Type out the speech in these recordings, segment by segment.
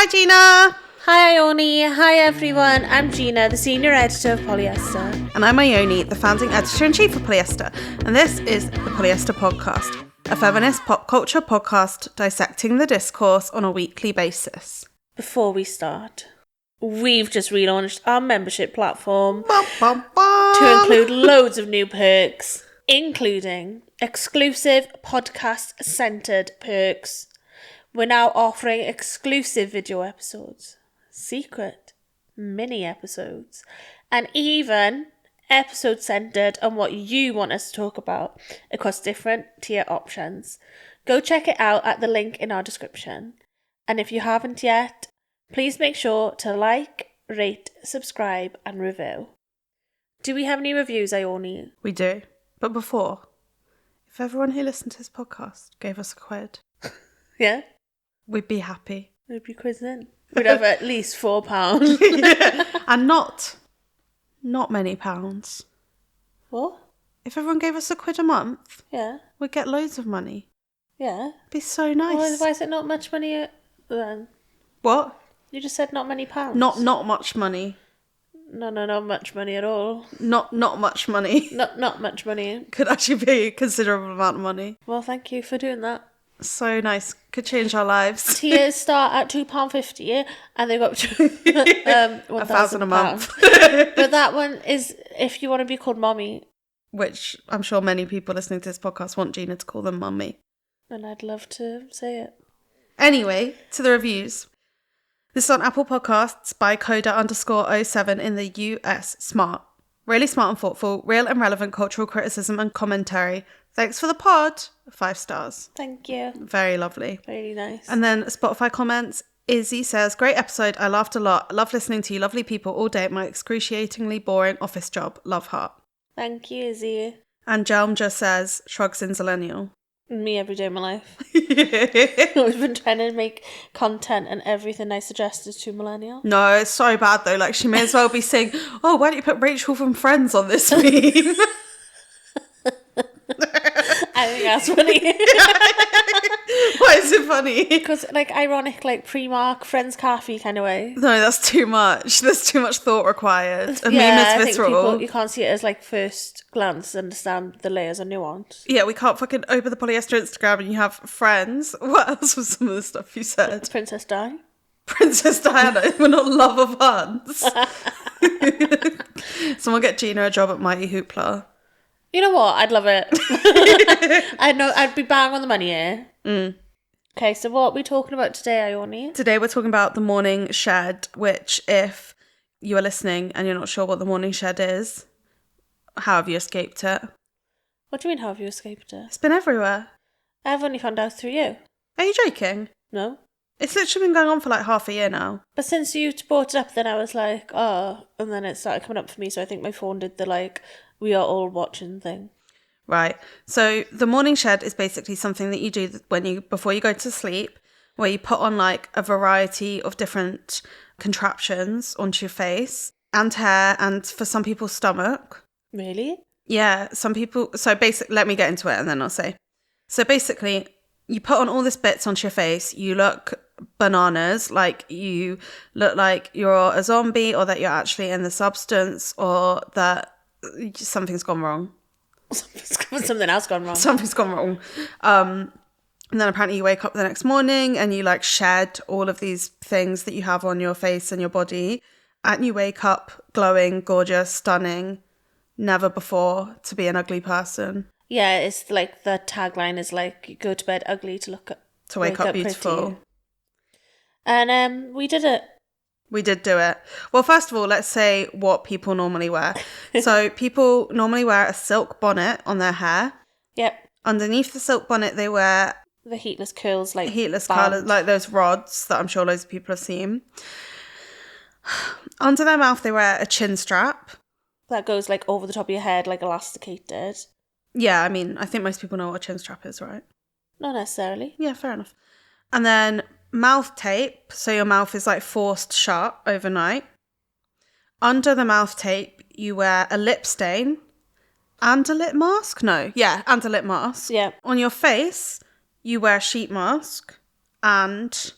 Hi Gina! Hi Ione, hi everyone, I'm Gina, the senior editor of Polyester. And I'm Ione, the founding editor-in-chief of Polyester, and this is the Polyester Podcast, a feminist pop culture podcast dissecting the discourse on a weekly basis. Before we start, we've just relaunched our membership platform to include loads of new perks, including exclusive podcast-centered perks. We're now offering exclusive video episodes, secret mini episodes, and even episodes centered on what you want us to talk about across different tier options. Go check it out at the link in our description. And if you haven't yet, please make sure to like, rate, subscribe, and review. Do we have any reviews, Ione? We do. But before, if everyone who listened to this podcast gave us a quid, Yeah? we'd be happy. We'd be quizzing. We'd have at least £4. Yeah. And not many pounds. What? If everyone gave us a quid a month, Yeah. we'd get loads of money. Yeah. It'd be so nice. Well, why is it not much money then? What? You just said not many pounds. Not much money. No, not much money at all. Not much money. Not much money. Could actually be a considerable amount of money. Well, thank you for doing that. So nice. Could change our lives. Tiers start at £2.50 and they go up to £1,000 a month. But that one is if you want to be called mommy. Which I'm sure many people listening to this podcast want Gina to call them mummy. And I'd love to say it. Anyway, to the reviews. This is on Apple Podcasts by Coda_07 in the US. Smart. Really smart and thoughtful. Real and relevant cultural criticism and commentary. Thanks for the pod. 5 stars. Thank you. Very lovely. Really nice. And then Spotify comments. Izzy says, great episode. I laughed a lot. Love listening to you lovely people all day at my excruciatingly boring office job. Love heart. Thank you, Izzy. And Jelm just says, shrugs in Zillennial. Me every day of my life. We've been trying to make content and everything I suggest is too millennial. No, it's so bad though. Like, she may as well be saying, oh, why don't you put Rachel from Friends on this meme? I think that's funny. Why is it funny? Because, like, ironic, like, pre-Mark, Friends Coffee kind of way. No, that's too much. There's too much thought required. A meme is visceral. People, you can't see it as, like, first glance, understand the layers are nuanced. Yeah, we can't fucking open the Polyester Instagram and you have Friends. What else was some of the stuff you said? Princess Di. Princess Diana. We're not love of Huns. Someone get Gina a job at Mighty Hoopla. You know what? I'd love it. I'd be bang on the money here. Okay, so what are we talking about today, Ione? Today we're talking about the morning shed, which if you are listening and you're not sure what the morning shed is, how have you escaped it? What do you mean, how have you escaped it? It's been everywhere. I've only found out through you. Are you joking? No. It's literally been going on for like half a year now. But since you brought it up, then I was like, oh, and then it started coming up for me, so I think my phone did the, like, we are all watching thing. Right. So the morning shed is basically something that you do before you go to sleep, where you put on like a variety of different contraptions onto your face and hair and for some people's stomach. Really? Yeah, some people. So basically, let me get into it and then I'll say. So basically, you put on all these bits onto your face. You look bananas, like you look like you're a zombie or that you're actually in the substance or that something's gone wrong. Something else gone wrong. Something's gone wrong. And then apparently you wake up the next morning and you like shed all of these things that you have on your face and your body. And you wake up glowing, gorgeous, stunning, never before to be an ugly person. Yeah, it's like the tagline is like, you go to bed ugly to wake up beautiful. Pretty. And we did it. We did do it. Well, first of all, let's say what people normally wear. So people normally wear a silk bonnet on their hair. Yep. Underneath the silk bonnet, they wear the heatless curls, like heatless curls, like those rods that I'm sure loads of people have seen. Under their mouth, they wear a chin strap. That goes like over the top of your head, like elasticated. Yeah, I mean, I think most people know what a chin strap is, right? Not necessarily. Yeah, fair enough. And then mouth tape, so your mouth is like forced shut overnight. Under the mouth tape, you wear a lip stain and a lip mask. And a lip mask. Yeah. On your face, you wear a sheet mask and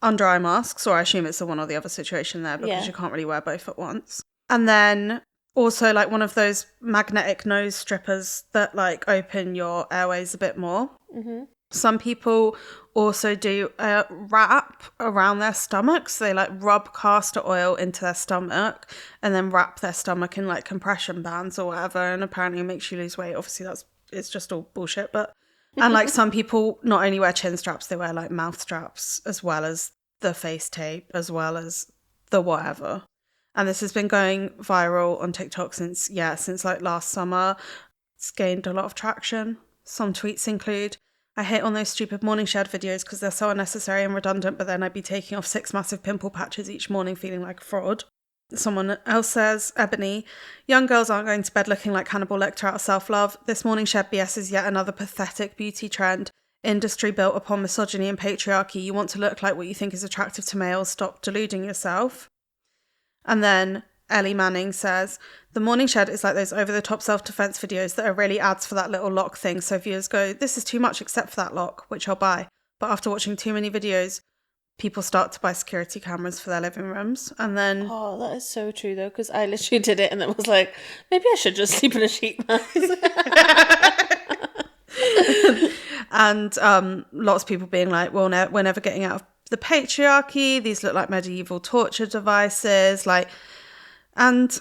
under eye masks, or I assume it's the one or the other situation there because you can't really wear both at once. And then also like one of those magnetic nose strippers that like open your airways a bit more. Mm-hmm. Some people also do a wrap around their stomachs. So they like rub castor oil into their stomach and then wrap their stomach in like compression bands or whatever. And apparently it makes you lose weight. Obviously it's just all bullshit. But and like some people not only wear chin straps, they wear like mouth straps as well as the face tape as well as the whatever. And this has been going viral on TikTok since like last summer. It's gained a lot of traction. Some tweets include, I hate on those stupid morning shed videos because they're so unnecessary and redundant, but then I'd be taking off 6 massive pimple patches each morning feeling like a fraud. Someone else says, Ebony, young girls aren't going to bed looking like Hannibal Lecter out of self-love. This morning shed BS is yet another pathetic beauty trend. Industry built upon misogyny and patriarchy. You want to look like what you think is attractive to males. Stop deluding yourself. And then Ellie Manning says, the morning shed is like those over-the-top self-defense videos that are really ads for that little lock thing. So viewers go, this is too much except for that lock, which I'll buy. But after watching too many videos, people start to buy security cameras for their living rooms. And then... Oh, that is so true, though, because I literally did it and then was like, maybe I should just sleep in a sheet mask. And lots of people being like, well, no, we're never getting out of the patriarchy. These look like medieval torture devices. And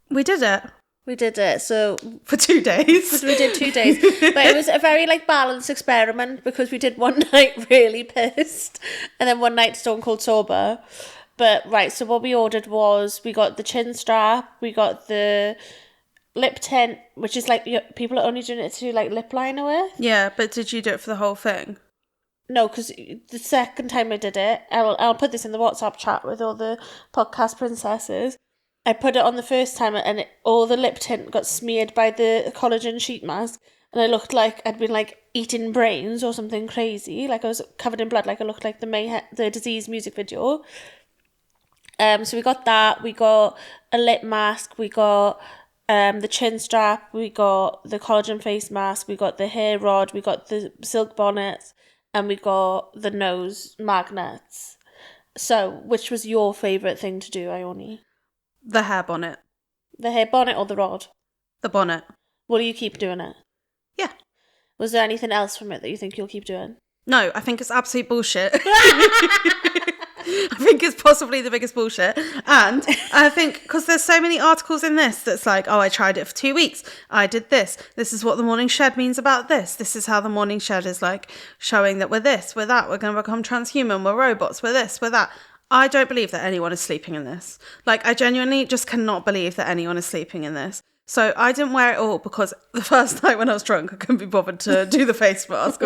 we did it. We did it, so... For 2 days. We did 2 days. But it was a very, balanced experiment because we did one night really pissed and then one night stone cold sober. But, right, so what we ordered was we got the chin strap, we got the lip tint, which is, people are only doing it to, lip liner with. Yeah, but did you do it for the whole thing? No, because the second time I did it, I'll put this in the WhatsApp chat with all the podcast princesses. I put it on the first time and all the lip tint got smeared by the collagen sheet mask and I looked like I'd been eating brains or something crazy. I was covered in blood, I looked like the Disease music video. So we got that, we got a lip mask, we got the chin strap, we got the collagen face mask, we got the hair rod, we got the silk bonnets, and we got the nose magnets. So, which was your favourite thing to do, Ione? The hair bonnet. The hair bonnet or the rod? The bonnet. Will you keep doing it? Yeah. Was there anything else from it that you think you'll keep doing? No, I think it's absolute bullshit. I think it's possibly the biggest bullshit. And I think, because there's so many articles in this that's like, oh, I tried it for 2 weeks. I did this. This is what the morning shed means about this. This is how the morning shed is showing that we're this, we're that, we're going to become transhuman, we're robots, we're this, we're that. I don't believe that anyone is sleeping in this. I genuinely just cannot believe that anyone is sleeping in this. So I didn't wear it all because the first night when I was drunk, I couldn't be bothered to do the face mask.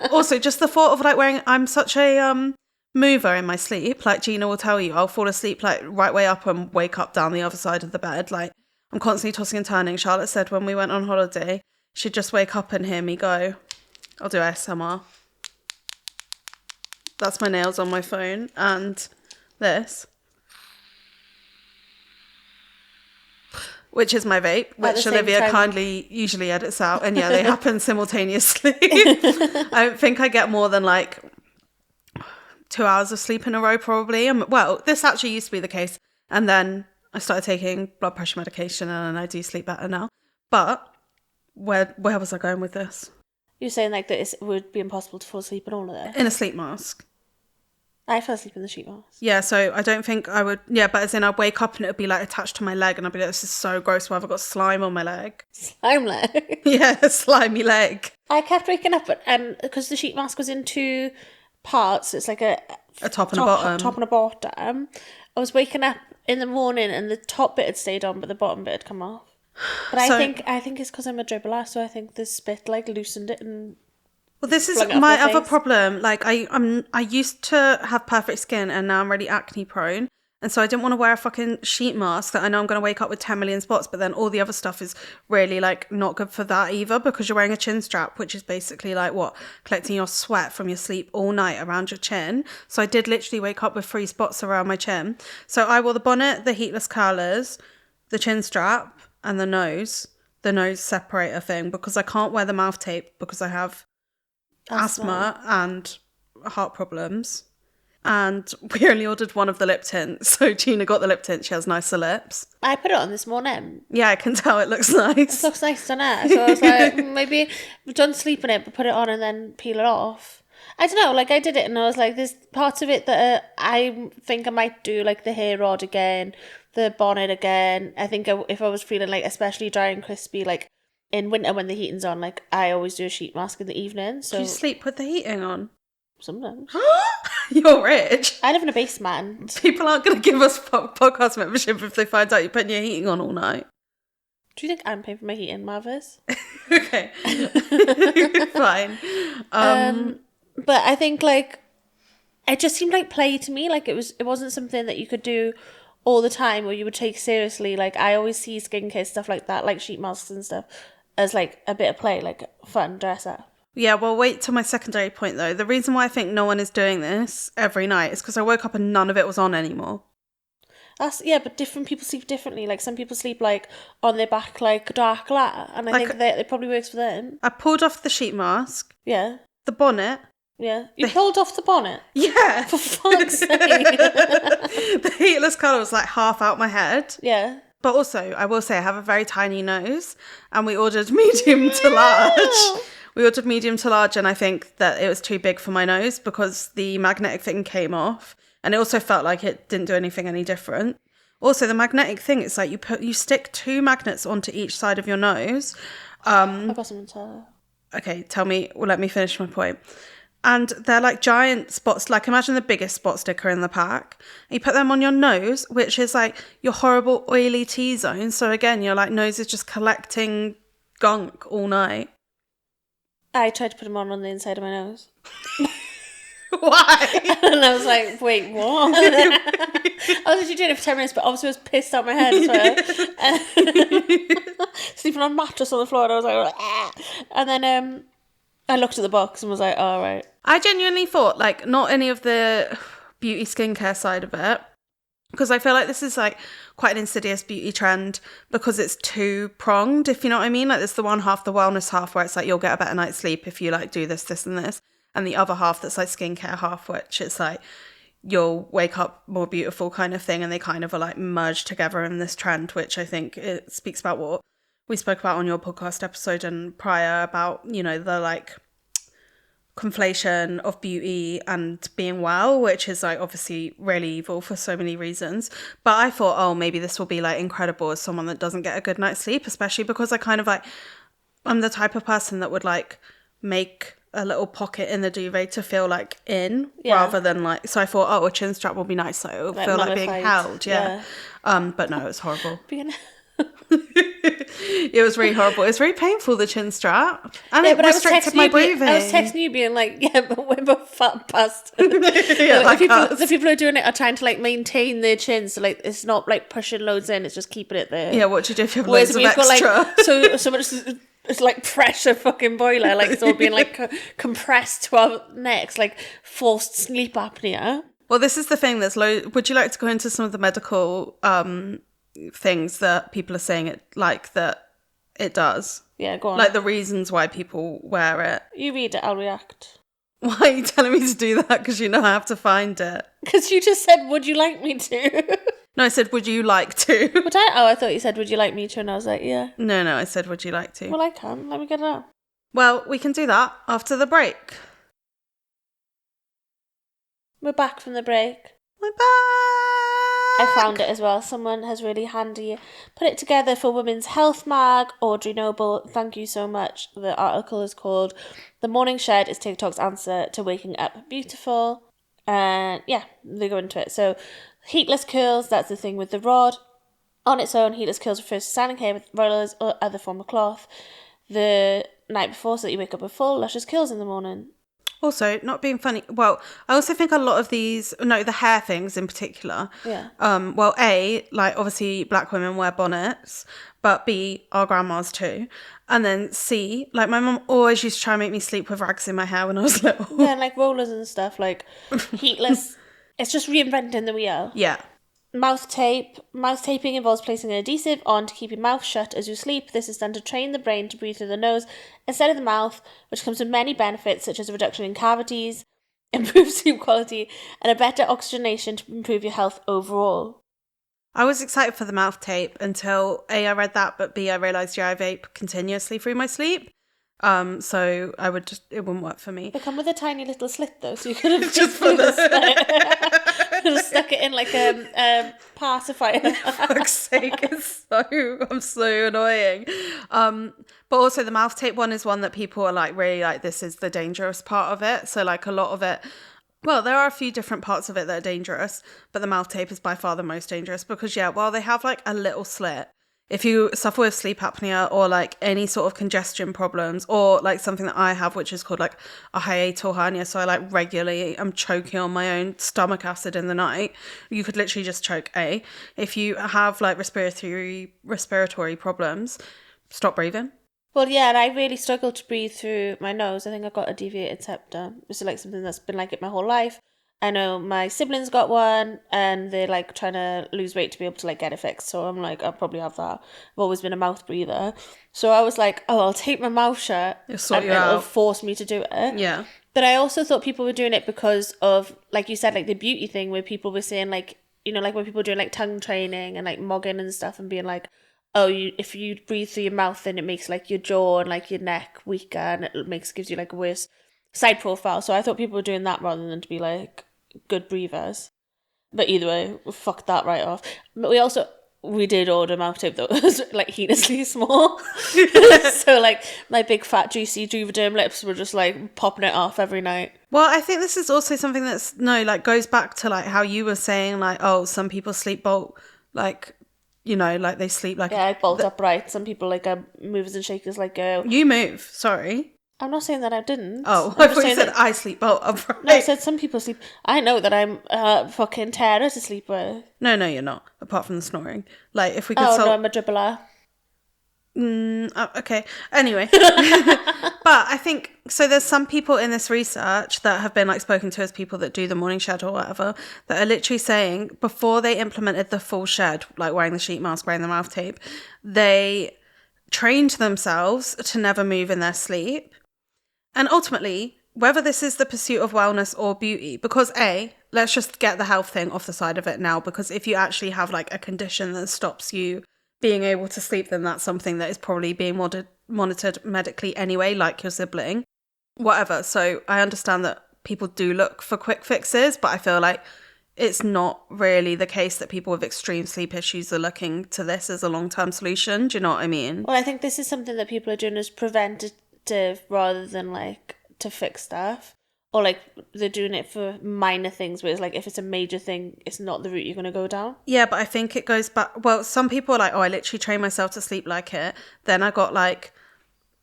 Also, just the thought of wearing, I'm such a mover in my sleep. Gina will tell you, I'll fall asleep right way up and wake up down the other side of the bed. I'm constantly tossing and turning. Charlotte said when we went on holiday, she'd just wake up and hear me go, I'll do ASMR. That's my nails on my phone, and this, which is my vape, which Olivia kindly usually edits out, and they happen simultaneously. I don't think I get more than 2 hours of sleep in a row, probably. Well, this actually used to be the case, and then I started taking blood pressure medication, and I do sleep better now. But where was I going with this? You're saying that it would be impossible to fall asleep in all of this? In a sleep mask. I fell asleep in the sheet mask. Yeah, so I don't think I would... Yeah, but as in I'd wake up and it would be attached to my leg and I'd be like, this is so gross. Why have I got slime on my leg? Slime leg? Yeah, a slimy leg. I kept waking up and because the sheet mask was in 2 parts, it's like a top and a bottom. Top and a bottom. I was waking up in the morning and the top bit had stayed on, but the bottom bit had come off. But I think it's because I'm a dribbler, so I think the spit loosened it and... Well, this is my other problem. I used to have perfect skin and now I'm really acne prone. And so I didn't want to wear a fucking sheet mask that I know I'm going to wake up with 10 million spots, but then all the other stuff is really not good for that either because you're wearing a chin strap, which is basically collecting your sweat from your sleep all night around your chin. So I did literally wake up with 3 spots around my chin. So I wore the bonnet, the heatless curlers, the chin strap and the nose separator thing because I can't wear the mouth tape because I have asthma and heart problems. and we only ordered one of the lip tints. So Gina got the lip tint. She has nicer lips. I put it on this morning. Yeah, I can tell it looks nice. It looks nice, doesn't it? So I was like, maybe we've done sleep in it, but put it on and then peel it off. I don't know, like I did it and I was like, there's parts of it that I think I might do, like the hair rod again, the bonnet again. I think if I was feeling like especially dry and crispy, like in winter when the heating's on, like I always do a sheet mask in the evening. So do you sleep with the heating on? Sometimes. You're rich. I live in a basement. People aren't going to give us podcast membership if they find out you're putting your heating on all night. Do you think I'm paying for my heating, Marvis? Okay. Fine. But I think like it just seemed like play to me. Like it wasn't something that you could do all the time or you would take seriously. Like I always see skincare stuff like that, like sheet masks and stuff, as like a bit of play, like fun, dress up. Yeah, well, wait till my secondary point, though. The reason why I think no one is doing this every night is because I woke up and none of it was on anymore. But different people sleep differently. Like, some people sleep, like, on their back, like, dark lat. And I think that it probably works for them. I pulled off the sheet mask. Yeah. The bonnet. Yeah. You pulled off the bonnet? Yeah. For fuck's sake. The heatless colour was, like, half out my head. Yeah. But also, I will say, I have a very tiny nose. And we ordered medium to large. We ordered medium to large, and I think that it was too big for my nose because the magnetic thing came off, and it also felt like it didn't do anything any different. Also, the magnetic thing, it's like you stick 2 magnets onto each side of your nose. I've got something to tell you. Okay, let me finish my point. And they're like giant spots, like imagine the biggest spot sticker in the pack. And you put them on your nose, which is like your horrible oily T-zone. So again, your like nose is just collecting gunk all night. I tried to put them on the inside of my nose. Why? And I was like, wait, what? I was actually doing it for 10 minutes, but obviously I was pissed out my head as well. Sleeping on a mattress on the floor, and I was like, ah. And then I looked at the box and was like, all right. I genuinely thought, like, not any of the beauty skincare side of it, because I feel like this is like quite an insidious beauty trend because it's 2-pronged, if you know what I mean. Like there's the one half, the wellness half, where it's like you'll get a better night's sleep if you like do this, this and this. And the other half that's like skincare half, which it's like you'll wake up more beautiful kind of thing. And they kind of are like merged together in this trend, which I think it speaks about what we spoke about on your podcast episode and prior about, you know, the like conflation of beauty and being well, which is like obviously really evil for so many reasons. But I thought, oh, maybe this will be like incredible as someone that doesn't get a good night's sleep, especially because I kind of like, I'm the type of person that would like make a little pocket in the duvet to feel like rather than like, so I thought, oh, a chin strap will be nice, so it'll like feel like being held. Yeah. But no, it was horrible. It was really horrible. It was very painful, the chin strap, and it restricted my breathing. I was texting you being like, yeah, but we're both fat bastards. The people who are doing it are trying to like maintain their chins, so like it's not like pushing loads in, it's just keeping it there. Yeah, what do you do if you have loads of extra? Got, like, so much, it's like pressure fucking boiler, like it's all being like compressed to our necks, like forced sleep apnea. Well, this is the thing. Would you like to go into some of the medical things that people are saying it like that it does? Yeah, go on. Like the reasons why people wear it. You read it, I'll react. Why are you telling me to do that? Because you know I have to find it. Because you just said, would you like me to? No, I said, would you like to? I thought you said, would you like me to? And I was like, yeah. No, I said, would you like to? Well, I can. Let me get it up. Well, we can do that after the break. We're back from the break. We're back! I found it as well. Someone has really handy put it together for Women's Health Mag. Audrey Noble, thank you so much. The article is called "The Morning Shed is TikTok's Answer to Waking Up Beautiful." And yeah, they go into it. So heatless curls, that's the thing with the rod. On its own, heatless curls refers to styling hair with rollers or other form of cloth the night before so that you wake up with full, luscious curls in the morning. Also, not being funny. Well, I also think a lot of these, the hair things in particular. Yeah. Well, A, like obviously black women wear bonnets, but B, our grandmas too. And then C, like my mum always used to try and make me sleep with rags in my hair when I was little. Yeah, and like rollers and stuff, like heatless. It's just reinventing the wheel. Yeah. Mouth tape. Mouth taping involves placing an adhesive on to keep your mouth shut as you sleep. This is done to train the brain to breathe through the nose instead of the mouth, which comes with many benefits such as a reduction in cavities, improve sleep quality, and a better oxygenation to improve your health overall. I was excited for the mouth tape until A, I read that, but B, I realised, I vape continuously through my sleep. So it wouldn't work for me. They come with a tiny little slit though, so you could have Just for the just stuck it in like a pacifier. For fuck's sake, I'm so annoying. But also the mouth tape one is one that people are like really like, this is the dangerous part of it. So like a lot of it, well, there are a few different parts of it that are dangerous, but the mouth tape is by far the most dangerous because while they have like a little slit, if you suffer with sleep apnea or like any sort of congestion problems or like something that I have, which is called like a hiatal hernia, so I like regularly I'm choking on my own stomach acid in the night, you could literally just choke. If you have like respiratory problems, stop breathing. Well, yeah, and I really struggle to breathe through my nose. I think I've got a deviated septum. It's like something that's been like it my whole life. I know my siblings got one and they're like trying to lose weight to be able to like get it fixed. So I'm like, I'll probably have that. I've always been a mouth breather. So I was like, oh, I'll tape my mouth shut and it'll force me to do it. Yeah. But I also thought people were doing it because of, like you said, like the beauty thing where people were saying like, you know, like when people are doing like tongue training and like mogging and stuff and being like, oh, if you breathe through your mouth, then it makes like your jaw and like your neck weaker and it gives you like a worse side profile. So I thought people were doing that rather than to be like good breathers. But either way, we fucked that right off. But we did order mouth tape that was like heinously small. So like my big fat juicy Juvederm lips were just like popping it off every night. Well, I think this is also something goes back to like how you were saying like, oh, some people sleep bolt like, you know, like they sleep like... Yeah, I bolt upright. Some people like are movers and shakers like go... You move, sorry. I'm not saying that I didn't. Oh, I thought you said I sleep bolt upright. No, I said some people sleep... I know that I'm a fucking terror to sleep with. No, you're not, apart from the snoring. Like, if we could... no, I'm a dribbler. Okay. Anyway. But I think... So there's some people in this research that have been like spoken to as people that do the morning shed or whatever, that are literally saying before they implemented the full shed, like wearing the sheet mask, wearing the mouth tape, they trained themselves to never move in their sleep. And ultimately, whether this is the pursuit of wellness or beauty, because let's just get the health thing off the side of it now, because if you actually have like a condition that stops you being able to sleep, then that's something that is probably being monitored medically anyway, like your sibling, whatever. So I understand that people do look for quick fixes, but I feel like it's not really the case that people with extreme sleep issues are looking to this as a long-term solution. Do you know what I mean? Well, I think this is something that people are doing as preventative rather than like to fix stuff. Or like they're doing it for minor things, where it's like if it's a major thing, it's not the route you're going to go down. Yeah, but I think it goes back... Well, some people are like, oh, I literally trained myself to sleep like it. Then I got like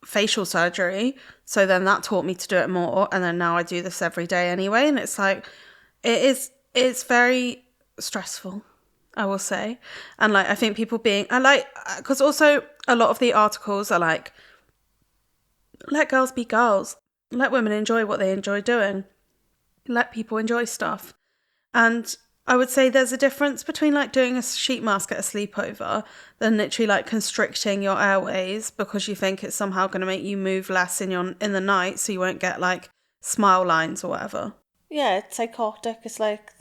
facial surgery. So then that taught me to do it more. And then now I do this every day anyway. And it's like, it's very stressful, I will say. And like, I think people because also a lot of the articles are like, let girls be girls. Let women enjoy what they enjoy doing. Let people enjoy stuff. And I would say there's a difference between like doing a sheet mask at a sleepover than literally like constricting your airways because you think it's somehow going to make you move less in the night so you won't get like smile lines or whatever. Yeah, it's psychotic. It's like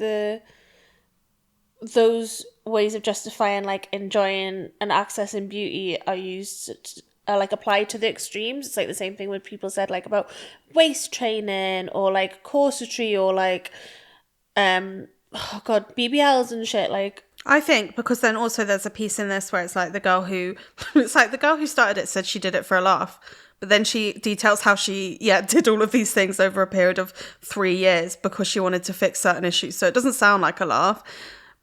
those ways of justifying like enjoying and accessing beauty are used like applied to the extremes. It's like the same thing when people said like about waist training or like corsetry or like BBLs and shit. Like I think because then also there's a piece in this where it's like the girl who started it said she did it for a laugh, but then she details how she did all of these things over a period of 3 years because she wanted to fix certain issues. So it doesn't sound like a laugh,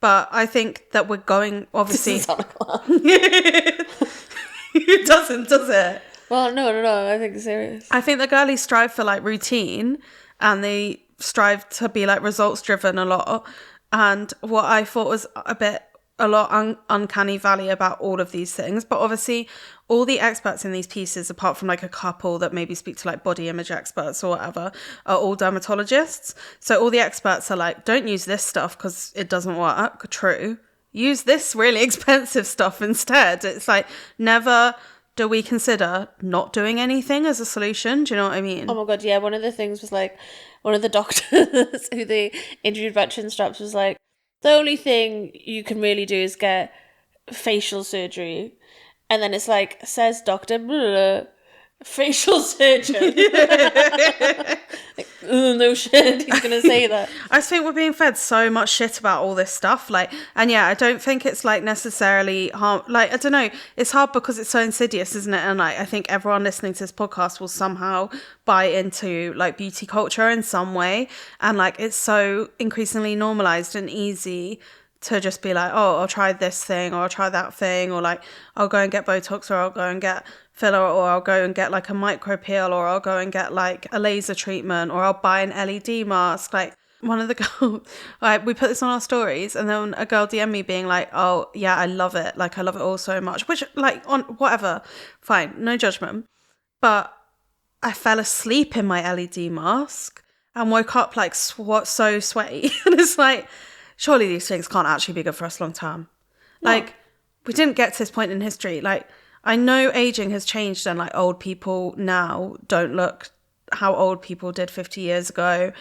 but I think that we're going obviously. It doesn't sound like a laugh. It doesn't, does it? Well, no. I think it's serious. I think the girlies strive for like routine and they strive to be like results driven a lot. And what I thought was a lot uncanny valley about all of these things. But obviously all the experts in these pieces, apart from like a couple that maybe speak to like body image experts or whatever, are all dermatologists. So all the experts are like, don't use this stuff because it doesn't work. True. Use this really expensive stuff instead. It's like never do we consider not doing anything as a solution? Do you know what I mean? Oh my God, yeah. One of the things was like, one of the doctors who they interviewed about chin straps was like, the only thing you can really do is get facial surgery. And then it's like, says doctor, blah, blah, blah, facial surgeon. Like, oh, no shit, he's going to say that. I just think we're being fed so much shit about all this stuff. Like, and yeah, I don't think it's like necessarily harm. Like, I don't know. It's hard because it's so insidious, isn't it? And like, I think everyone listening to this podcast will somehow buy into like beauty culture in some way. And like, it's so increasingly normalized and easy to just be like, oh, I'll try this thing or I'll try that thing, or like I'll go and get Botox, or I'll go and get filler, or I'll go and get like a micro peel, or I'll go and get like a laser treatment, or I'll buy an LED mask. Like one of the girls, like we put this on our stories, and then a girl DM me being like, oh yeah, I love it. Like I love it all so much, which like on whatever, fine, no judgment. But I fell asleep in my LED mask and woke up like so sweaty. And it's like, surely these things can't actually be good for us long term. Like, we didn't get to this point in history. Like, I know aging has changed and like old people now don't look how old people did 50 years ago.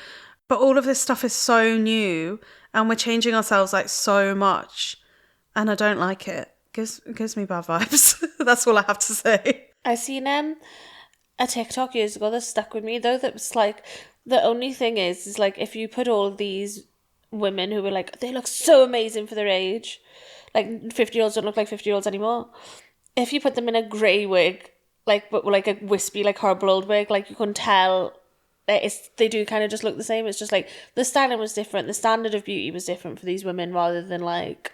But all of this stuff is so new and we're changing ourselves like so much. And I don't like it. It gives me bad vibes. That's all I have to say. I seen a TikTok years ago that stuck with me though. That was like, the only thing is like if you put all these women who were like, they look so amazing for their age, like 50-year-olds don't look like 50-year-olds anymore. If you put them in a grey wig, like but like a wispy, like horrible old wig, like you couldn't tell. They do kind of just look the same. It's just like the styling was different, the standard of beauty was different for these women, rather than like,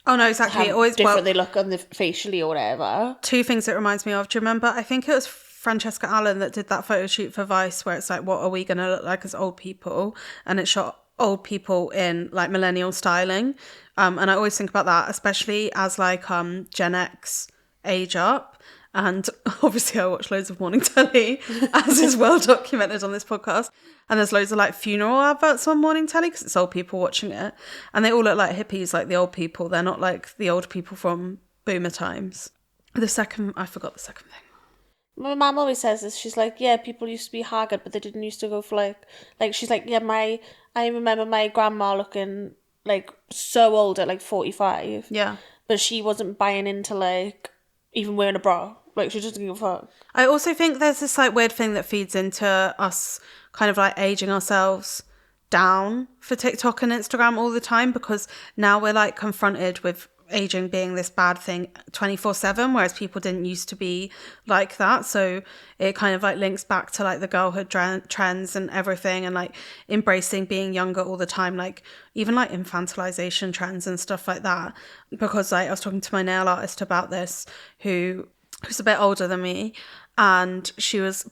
oh no, exactly, how always different they look on the facially or whatever. Two things it reminds me of. Do you remember? I think it was Francesca Allen that did that photo shoot for Vice, where it's like, what are we gonna look like as old people? And it shot old people in like millennial styling, and I always think about that, especially as like Gen X age up. And obviously I watch loads of morning telly, as is well documented on this podcast, and there's loads of like funeral adverts on morning telly because it's old people watching it, and they all look like hippies, like the old people. They're not like the old people from boomer times. I forgot the second thing. My mum always says this. She's like, yeah, people used to be haggard, but they didn't used to go for like she's like, yeah, I remember my grandma looking like so old at like 45. Yeah. But she wasn't buying into like even wearing a bra. Like she just didn't give a fuck. I also think there's this like weird thing that feeds into us kind of like aging ourselves down for TikTok and Instagram all the time, because now we're like confronted with aging being this bad thing 24/7, whereas people didn't used to be like that. So it kind of like links back to like the girlhood trends and everything, and like embracing being younger all the time, like even like infantilization trends and stuff like that. Because like I was talking to my nail artist about this, who's a bit older than me, and she was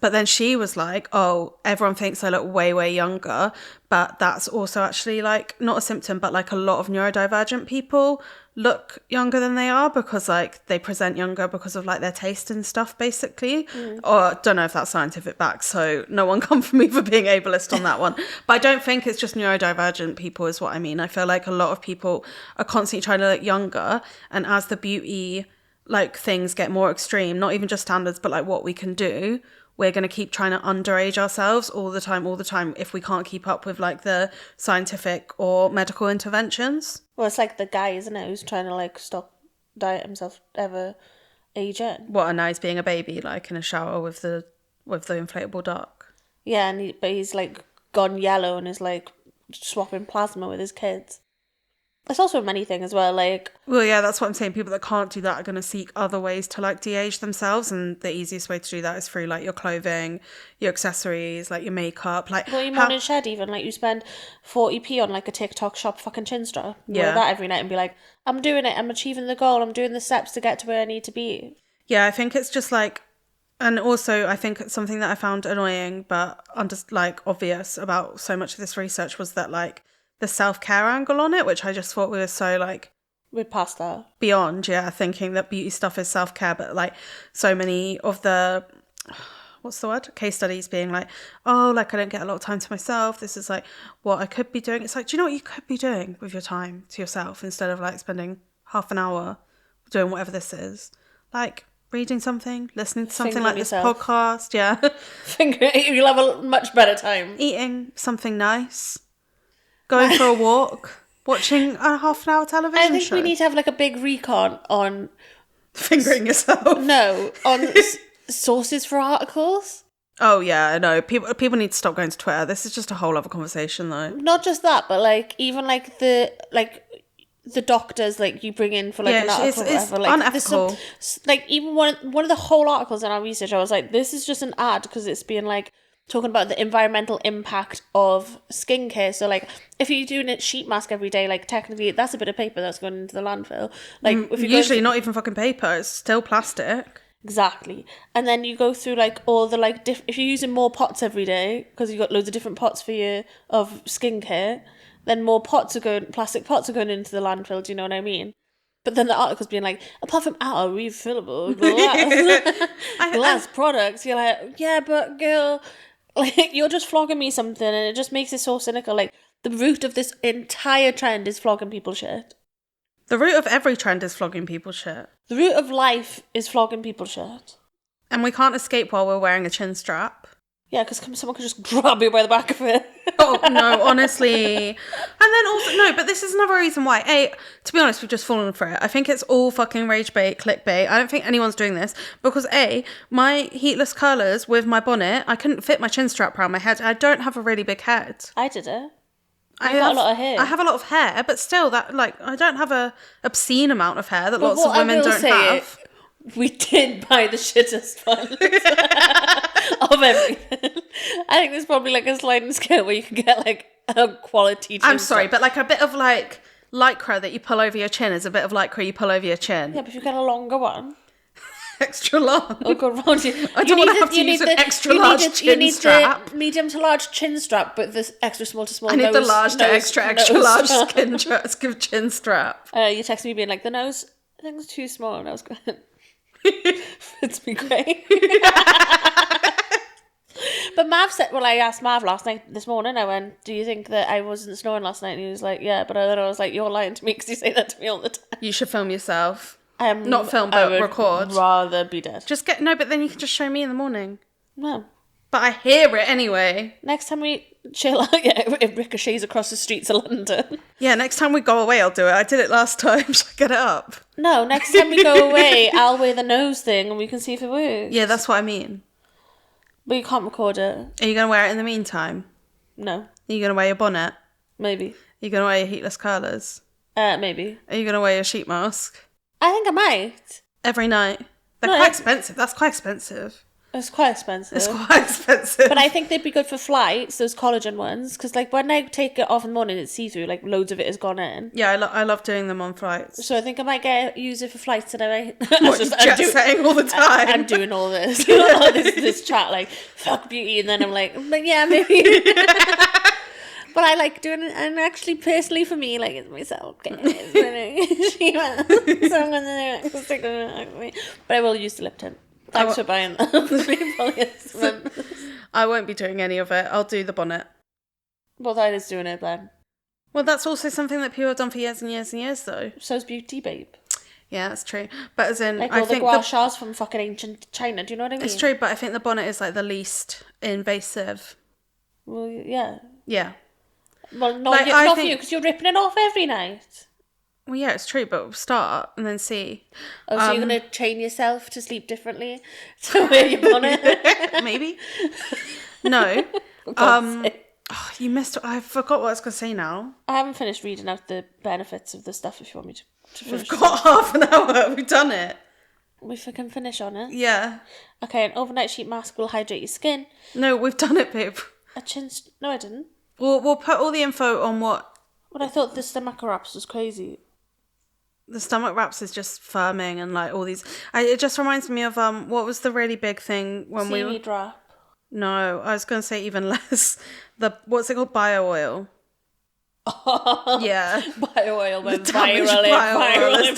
like, oh, everyone thinks I look way younger, but that's also actually like not a symptom, but like a lot of neurodivergent people look younger than they are, because like they present younger because of like their taste and stuff, basically. Or don't know if that's scientific back, so no one come for me for being ableist on that one. But I don't think it's just neurodivergent people is what I mean. I feel like a lot of people are constantly trying to look younger, and as the beauty like things get more extreme, not even just standards, but like what we can do, we're going to keep trying to underage ourselves all the time if we can't keep up with like the scientific or medical interventions. Well, it's like the guy, isn't it, who's trying to like stop diet himself ever aging. What, and now he's being a baby, like in a shower with the inflatable duck. Yeah, but he's like gone yellow and is like swapping plasma with his kids. It's also a money thing as well, like... Well, yeah, that's what I'm saying. People that can't do that are going to seek other ways to, like, de-age themselves, and the easiest way to do that is through, like, your clothing, your accessories, like, your makeup, like... Well, your morning shed even, like, you spend 40p on, like, a TikTok shop fucking chin strap. Wear that every night and be like, I'm doing it, I'm achieving the goal, I'm doing the steps to get to where I need to be. Yeah, I think it's just, like... And also, I think something that I found annoying, but like, obvious about so much of this research was that, like, the self-care angle on it, which I just thought we were so like we're past that, beyond, thinking that beauty stuff is self-care, but like so many of the case studies being like, oh, like I don't get a lot of time to myself, this is like what I could be doing. It's like, do you know what you could be doing with your time to yourself instead of like spending half an hour doing whatever this is? Like, reading something, listening to something Fingering like this yourself. podcast. Yeah. You'll have a much better time. Eating something nice. Going for a walk. Watching a half-an-hour television I think show. we need to have like a big recon on Fingering yourself. no on sources for articles. Oh yeah, I know. People need to stop going to Twitter. This is just a whole other conversation, though. Not just that, but like even like the doctors like you bring in for like an article or it's whatever. Like unethical. Like even one of the whole articles in our research, I was like, this is just an ad because it's being like talking about the environmental impact of skincare. So like if you're doing a sheet mask every day, like technically that's a bit of paper that's going into the landfill. Like if you Usually not even fucking paper. It's still plastic. Exactly. And then you go through like all the like if you're using more pots every day because you've got loads of different pots for your of skincare, then more plastic pots are going into the landfill, do you know what I mean? But then the article's being like, apart from our refillable glass products, you're like, yeah, but girl, like you're just flogging me something and it just makes it so cynical. Like the root of this entire trend is flogging people shit. The root of every trend is flogging people shit. The root of life is flogging people shit. And we can't escape while we're wearing a chin strap. Yeah, because someone could just grab you by the back of it. Oh, no, honestly. And then also, no, but this is another reason why. To be honest, we've just fallen for it. I think it's all fucking rage bait, clickbait. I don't think anyone's doing this because my heatless curlers with my bonnet, I couldn't fit my chin strap around my head. I don't have a really big head. I did it. I got a lot of hair. I have a lot of hair, but still, that I don't have a obscene amount of hair that But lots of women don't have. We did buy the shittest ones of everything. I think there's probably like a sliding scale where you can get like a quality. I'm sorry, but like a bit of like lycra that you pull over your chin is a bit of lycra you pull over your chin. Yeah, but if you get a longer one. Extra long. Oh, go round you. I don't want to have to use an extra large chin strap. The medium to large chin strap, but this extra small to small. I need the large to extra large chin strap. You texted me being like, the nose, I think it's too small, and I was going, fits me great. But Mav said, well, I asked Mav this morning, I went, do you think that I wasn't snoring last night? And he was like, yeah, but then I was like, you're lying to me because you say that to me all the time. You should film yourself. Not film, but record. Rather be dead. But then you can just show me in the morning. No. But I hear it anyway. Next time we chill out, it ricochets across the streets of London. Yeah, next time we go away, I'll do it. I did it last time. Shall I get it up? No, next time we go away, I'll wear the nose thing and we can see if it works. Yeah, that's what I mean. But you can't record it. Are you going to wear it in the meantime? No. Are you going to wear your bonnet? Maybe. Are you going to wear your heatless curlers? Maybe. Are you going to wear your sheet mask? I think I might. Every night? They're quite expensive. That's quite expensive. It's quite expensive. It's quite expensive. But I think they'd be good for flights, those collagen ones. Because like when I take it off in the morning, it's see-through. Like loads of it has gone in. Yeah, I love doing them on flights. So I think I might use it for flights today. Jet setting all the time. I'm doing all this. this chat like, fuck beauty. And then I'm like yeah, maybe. But I like doing it, and actually, personally, for me, like, it's myself. Okay, so I'm gonna do it. But I will use the lip tint. Thanks for buying that. I won't be doing any of it. I'll do the bonnet. Well, that is doing it then. Well, that's also something that people have done for years and years and years, though. So's beauty, babe. Yeah, that's true. But as in, like I all think the gua shas from fucking ancient China. Do you know what I mean? It's true, but I think the bonnet is like the least invasive. Well, yeah. Yeah. Well, not for you, because you're ripping it off every night. Well, yeah, it's true, but we'll start and then see. Oh, so you're going to train yourself to sleep differently to wear your bonnet? Maybe. No. You missed. I forgot what I was going to say now. I haven't finished reading out the benefits of the stuff if you want me to finish. We've got half an hour. We've done it. We can finish on it. Yeah. Okay, an overnight sheet mask will hydrate your skin. No, we've done it, babe. No, I didn't. We'll put all the info on what. But I thought the stomach wraps was crazy. The stomach wraps is just firming and like all these. It just reminds me of what was the really big thing when Seaweed wrap. No, I was going to say even less. What's it called? Bio oil. Yeah. Bio oil went viral.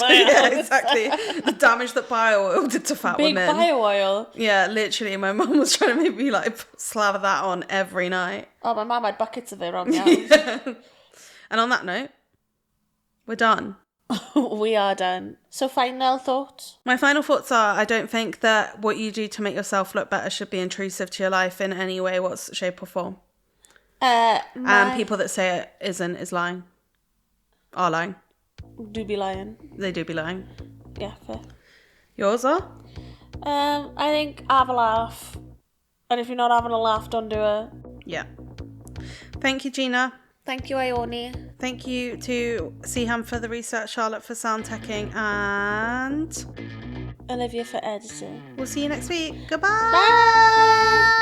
Yeah, exactly. The damage that bio oil did to fat women. Big bio oil. Yeah, literally. My mum was trying to make me like slather that on every night. Oh, my mum had buckets of it around the house. Yeah. And on that note, we're done. We are done. So final thoughts? My final thoughts are, I don't think that what you do to make yourself look better should be intrusive to your life in any way, shape or form. And people that say it isn't is lying. Are lying. Do be lying. They do be lying. Yeah, fair. Yours are? I think have a laugh. And if you're not having a laugh, don't do it. Yeah. Thank you, Gina. Thank you, Ione. Thank you to Seaham for the research, Charlotte for sound teching, and Olivia for editing. We'll see you next week. Goodbye. Bye.